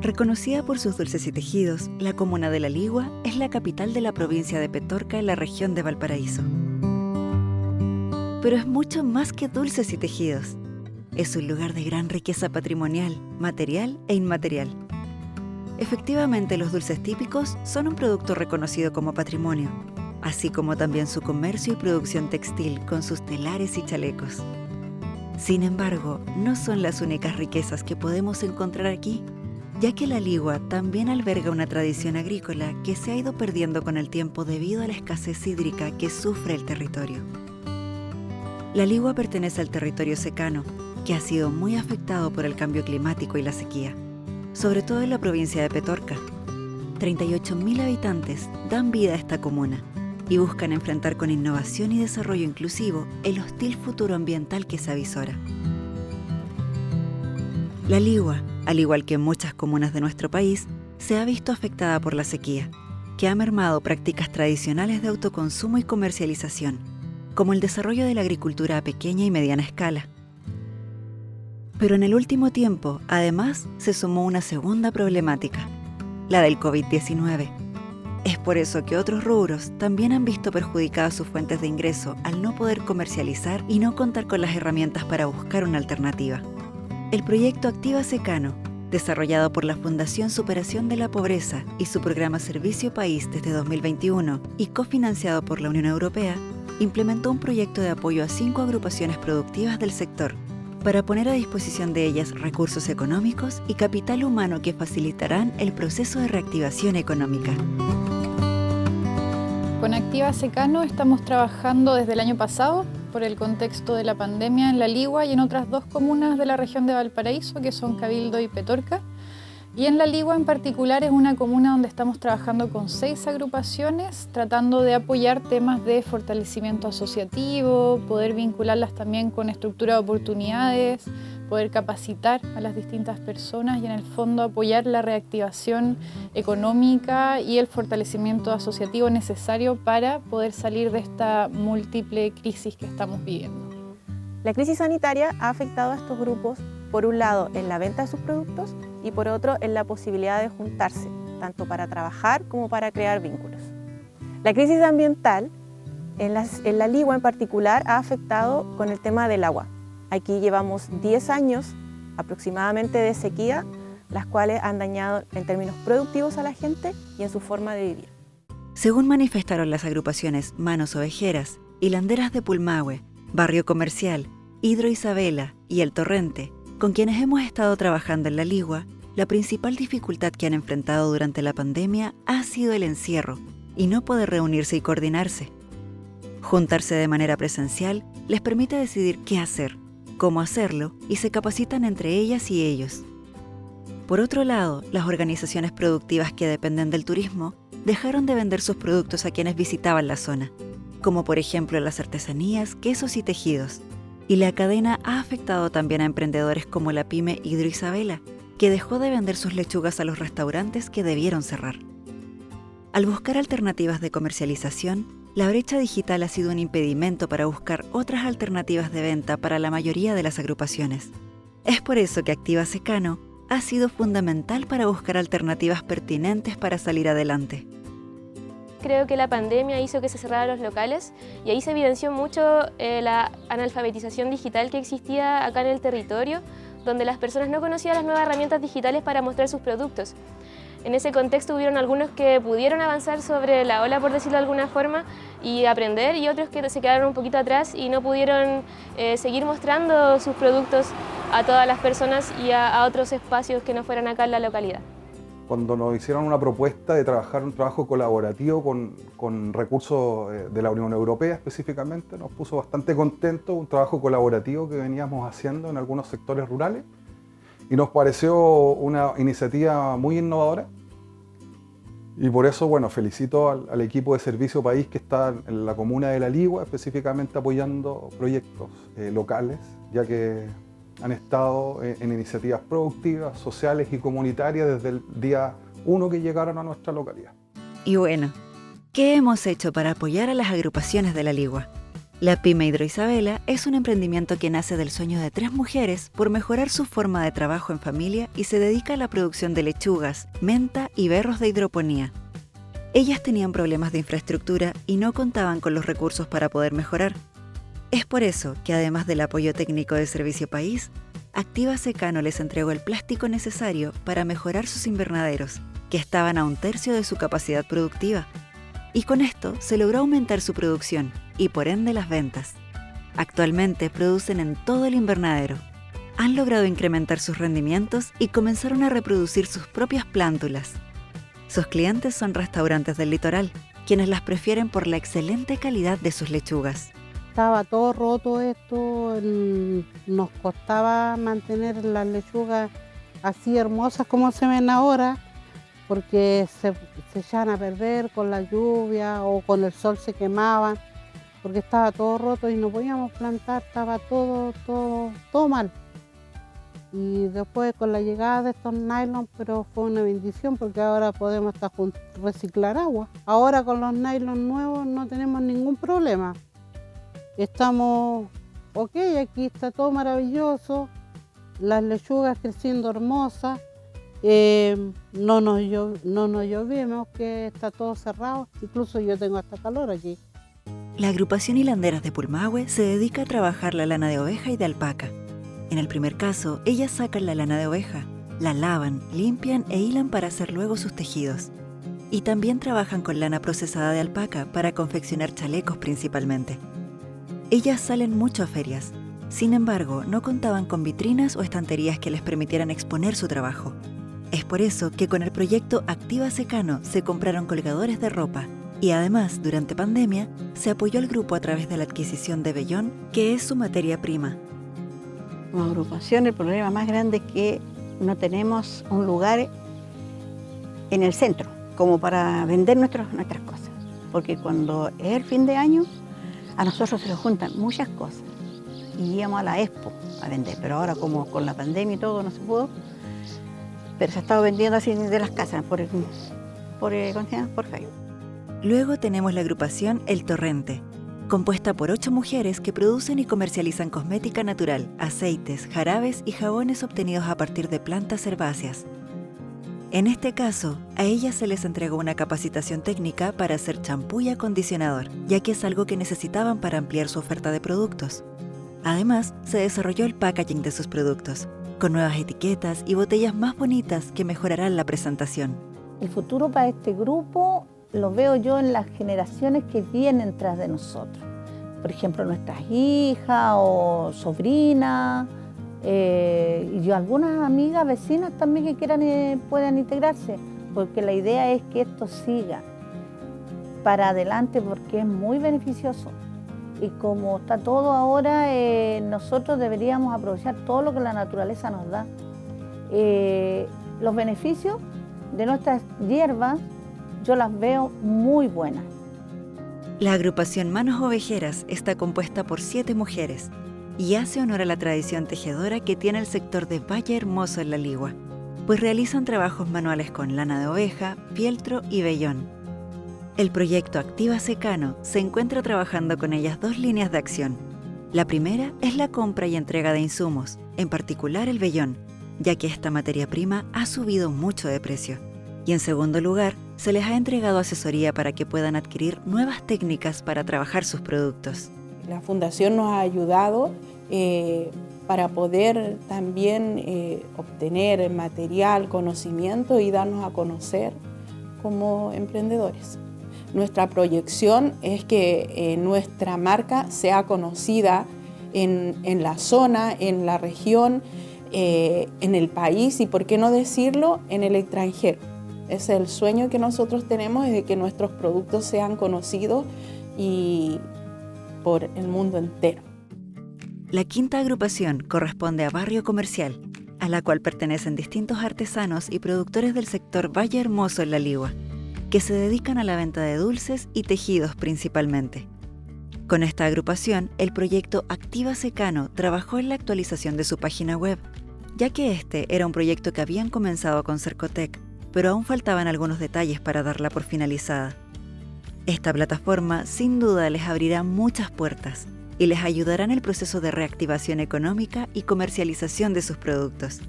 Reconocida por sus dulces y tejidos, la comuna de La Ligua es la capital de la provincia de Petorca en la región de Valparaíso. Pero es mucho más que dulces y tejidos. Es un lugar de gran riqueza patrimonial, material e inmaterial. Efectivamente, los dulces típicos son un producto reconocido como patrimonio, así como también su comercio y producción textil con sus telares y chalecos. Sin embargo, no son las únicas riquezas que podemos encontrar aquí, ya que La Ligua también alberga una tradición agrícola que se ha ido perdiendo con el tiempo debido a la escasez hídrica que sufre el territorio. La Ligua pertenece al territorio secano, que ha sido muy afectado por el cambio climático y la sequía, sobre todo en la provincia de Petorca. 38.000 habitantes dan vida a esta comuna y buscan enfrentar con innovación y desarrollo inclusivo el hostil futuro ambiental que se avisora. La Ligua, al igual que muchas comunas de nuestro país, se ha visto afectada por la sequía, que ha mermado prácticas tradicionales de autoconsumo y comercialización, como el desarrollo de la agricultura a pequeña y mediana escala. Pero en el último tiempo, además, se sumó una segunda problemática, la del COVID-19. Es por eso que otros rubros también han visto perjudicadas sus fuentes de ingreso al no poder comercializar y no contar con las herramientas para buscar una alternativa. El proyecto Activa Secano, desarrollado por la Fundación Superación de la Pobreza y su programa Servicio País desde 2021 y cofinanciado por la Unión Europea, implementó un proyecto de apoyo a 5 agrupaciones productivas del sector para poner a disposición de ellas recursos económicos y capital humano que facilitarán el proceso de reactivación económica. Con Activa Secano estamos trabajando desde el año pasado por el contexto de la pandemia en La Ligua y en otras 2 comunas de la región de Valparaíso, que son Cabildo y Petorca. Y en La Ligua en particular es una comuna donde estamos trabajando con 6 agrupaciones, tratando de apoyar temas de fortalecimiento asociativo, poder vincularlas también con estructura de oportunidades, poder capacitar a las distintas personas y en el fondo apoyar la reactivación económica y el fortalecimiento asociativo necesario para poder salir de esta múltiple crisis que estamos viviendo. La crisis sanitaria ha afectado a estos grupos, por un lado en la venta de sus productos y por otro en la posibilidad de juntarse, tanto para trabajar como para crear vínculos. La crisis ambiental, en La Ligua en particular, ha afectado con el tema del agua. Aquí llevamos 10 años aproximadamente de sequía, las cuales han dañado en términos productivos a la gente y en su forma de vivir. Según manifestaron las agrupaciones Manos Ovejeras, Hilanderas de Pulmahue, Barrio Comercial, Hidro Isabela y El Torrente, con quienes hemos estado trabajando en La Ligua, la principal dificultad que han enfrentado durante la pandemia ha sido el encierro y no poder reunirse y coordinarse. Juntarse de manera presencial les permite decidir qué hacer, cómo hacerlo y se capacitan entre ellas y ellos. Por otro lado, las organizaciones productivas que dependen del turismo dejaron de vender sus productos a quienes visitaban la zona, como por ejemplo las artesanías, quesos y tejidos. Y la cadena ha afectado también a emprendedores como la pyme Hidro Isabela, que dejó de vender sus lechugas a los restaurantes que debieron cerrar. Al buscar alternativas de comercialización, la brecha digital ha sido un impedimento para buscar otras alternativas de venta para la mayoría de las agrupaciones. Es por eso que Activa Secano ha sido fundamental para buscar alternativas pertinentes para salir adelante. Creo que la pandemia hizo que se cerraran los locales y ahí se evidenció mucho la analfabetización digital que existía acá en el territorio, donde las personas no conocían las nuevas herramientas digitales para mostrar sus productos. En ese contexto hubieron algunos que pudieron avanzar sobre la ola, por decirlo de alguna forma, y aprender, y otros que se quedaron un poquito atrás y no pudieron seguir mostrando sus productos a todas las personas y a otros espacios que no fueran acá en la localidad. Cuando nos hicieron una propuesta de trabajar un trabajo colaborativo con recursos de la Unión Europea específicamente, nos puso bastante contentos, un trabajo colaborativo que veníamos haciendo en algunos sectores rurales y nos pareció una iniciativa muy innovadora y por eso, bueno, felicito al equipo de Servicio País que está en la comuna de La Ligua, específicamente apoyando proyectos locales, ya que han estado en iniciativas productivas, sociales y comunitarias desde el día 1 que llegaron a nuestra localidad. Y bueno, ¿qué hemos hecho para apoyar a las agrupaciones de La Ligua? La pyme Hidro Isabela es un emprendimiento que nace del sueño de 3 mujeres por mejorar su forma de trabajo en familia y se dedica a la producción de lechugas, menta y berros de hidroponía. Ellas tenían problemas de infraestructura y no contaban con los recursos para poder mejorar. Es por eso que, además del apoyo técnico de Servicio País, Activa Secano les entregó el plástico necesario para mejorar sus invernaderos, que estaban a 1/3 de su capacidad productiva. Y con esto se logró aumentar su producción y por ende las ventas. Actualmente producen en todo el invernadero. Han logrado incrementar sus rendimientos y comenzaron a reproducir sus propias plántulas. Sus clientes son restaurantes del litoral, quienes las prefieren por la excelente calidad de sus lechugas. Estaba todo roto esto, nos costaba mantener las lechugas así hermosas como se ven ahora, porque se echaban a perder con la lluvia o con el sol se quemaban, porque estaba todo roto y no podíamos plantar, estaba todo mal. Y después con la llegada de estos nylon, pero fue una bendición porque ahora podemos hasta reciclar agua. Ahora con los nylon nuevos no tenemos ningún problema. Estamos ok, aquí está todo maravilloso, las lechugas creciendo hermosas, no nos llovimos, que está todo cerrado, incluso yo tengo hasta calor aquí. La agrupación Hilanderas de Pulmahue se dedica a trabajar la lana de oveja y de alpaca. En el primer caso, ellas sacan la lana de oveja, la lavan, limpian e hilan para hacer luego sus tejidos. Y también trabajan con lana procesada de alpaca para confeccionar chalecos principalmente. Ellas salen mucho a ferias. Sin embargo, no contaban con vitrinas o estanterías que les permitieran exponer su trabajo. Es por eso que con el proyecto Activa Secano se compraron colgadores de ropa y además, durante pandemia, se apoyó al grupo a través de la adquisición de vellón, que es su materia prima. Como agrupación, el problema más grande es que no tenemos un lugar en el centro como para vender nuestras cosas, porque cuando es el fin de año, a nosotros se nos juntan muchas cosas y íbamos a la Expo a vender, pero ahora como con la pandemia y todo no se pudo, pero se ha estado vendiendo así de las casas por Facebook. Luego tenemos la agrupación El Torrente, compuesta por 8 mujeres que producen y comercializan cosmética natural, aceites, jarabes y jabones obtenidos a partir de plantas herbáceas. En este caso, a ellas se les entregó una capacitación técnica para hacer champú y acondicionador, ya que es algo que necesitaban para ampliar su oferta de productos. Además, se desarrolló el packaging de sus productos, con nuevas etiquetas y botellas más bonitas que mejorarán la presentación. El futuro para este grupo lo veo yo en las generaciones que vienen tras de nosotros. Por ejemplo, nuestras hijas o sobrinas, y yo algunas amigas, vecinas también que quieran puedan integrarse, porque la idea es que esto siga para adelante porque es muy beneficioso. Y como está todo ahora, nosotros deberíamos aprovechar todo lo que la naturaleza nos da. Los beneficios de nuestras hierbas yo las veo muy buenas. La agrupación Manos Ovejeras está compuesta por 7 mujeres y hace honor a la tradición tejedora que tiene el sector de Valle Hermoso en La Ligua, pues realizan trabajos manuales con lana de oveja, fieltro y vellón. El proyecto Activa Secano se encuentra trabajando con ellas 2 líneas de acción. La primera es la compra y entrega de insumos, en particular el vellón, ya que esta materia prima ha subido mucho de precio. Y en segundo lugar, se les ha entregado asesoría para que puedan adquirir nuevas técnicas para trabajar sus productos. La Fundación nos ha ayudado para poder también obtener material, conocimiento y darnos a conocer como emprendedores. Nuestra proyección es que nuestra marca sea conocida en la zona, en la región, en el país y, por qué no decirlo, en el extranjero. Ese es el sueño que nosotros tenemos, es de que nuestros productos sean conocidos y por el mundo entero. La quinta agrupación corresponde a Barrio Comercial, a la cual pertenecen distintos artesanos y productores del sector Valle Hermoso en La Ligua, que se dedican a la venta de dulces y tejidos principalmente. Con esta agrupación, el proyecto Activa Secano trabajó en la actualización de su página web, ya que este era un proyecto que habían comenzado con Cercotec, pero aún faltaban algunos detalles para darla por finalizada. Esta plataforma sin duda les abrirá muchas puertas y les ayudará en el proceso de reactivación económica y comercialización de sus productos,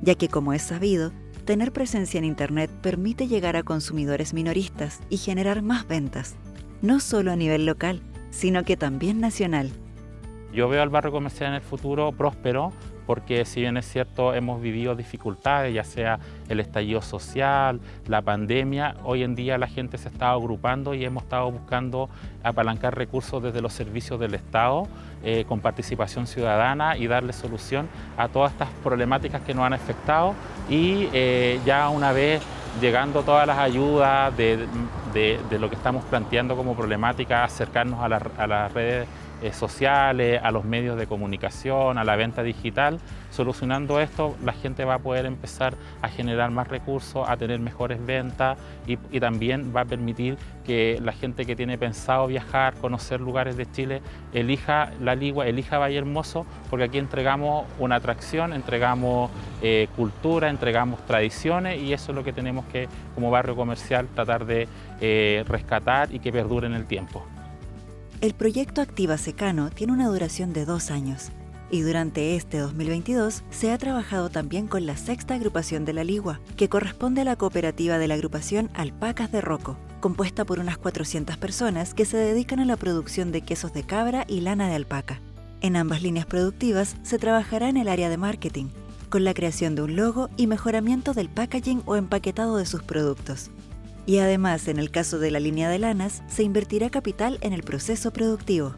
ya que, como es sabido, tener presencia en Internet permite llegar a consumidores minoristas y generar más ventas, no solo a nivel local, sino que también nacional. Yo veo al barrio comercial en el futuro próspero porque, si bien es cierto, hemos vivido dificultades, ya sea el estallido social, la pandemia, hoy en día la gente se está agrupando y hemos estado buscando apalancar recursos desde los servicios del Estado con participación ciudadana y darle solución a todas estas problemáticas que nos han afectado, y ya una vez llegando todas las ayudas de lo que estamos planteando como problemática, acercarnos a las redes sociales, a los medios de comunicación, a la venta digital. Solucionando esto, la gente va a poder empezar a generar más recursos, a tener mejores ventas, y también va a permitir que la gente que tiene pensado viajar, conocer lugares de Chile, elija La Ligua, elija Valle Hermoso, porque aquí entregamos una atracción, entregamos cultura, entregamos tradiciones, y eso es lo que tenemos que, como barrio comercial, tratar de rescatar y que perdure en el tiempo. El proyecto Activa Secano tiene una duración de 2 años y durante este 2022 se ha trabajado también con la sexta agrupación de La Ligua, que corresponde a la cooperativa de la agrupación Alpacas de Roco, compuesta por unas 400 personas que se dedican a la producción de quesos de cabra y lana de alpaca. En ambas líneas productivas se trabajará en el área de marketing, con la creación de un logo y mejoramiento del packaging o empaquetado de sus productos. Y además, en el caso de la línea de lanas, se invertirá capital en el proceso productivo.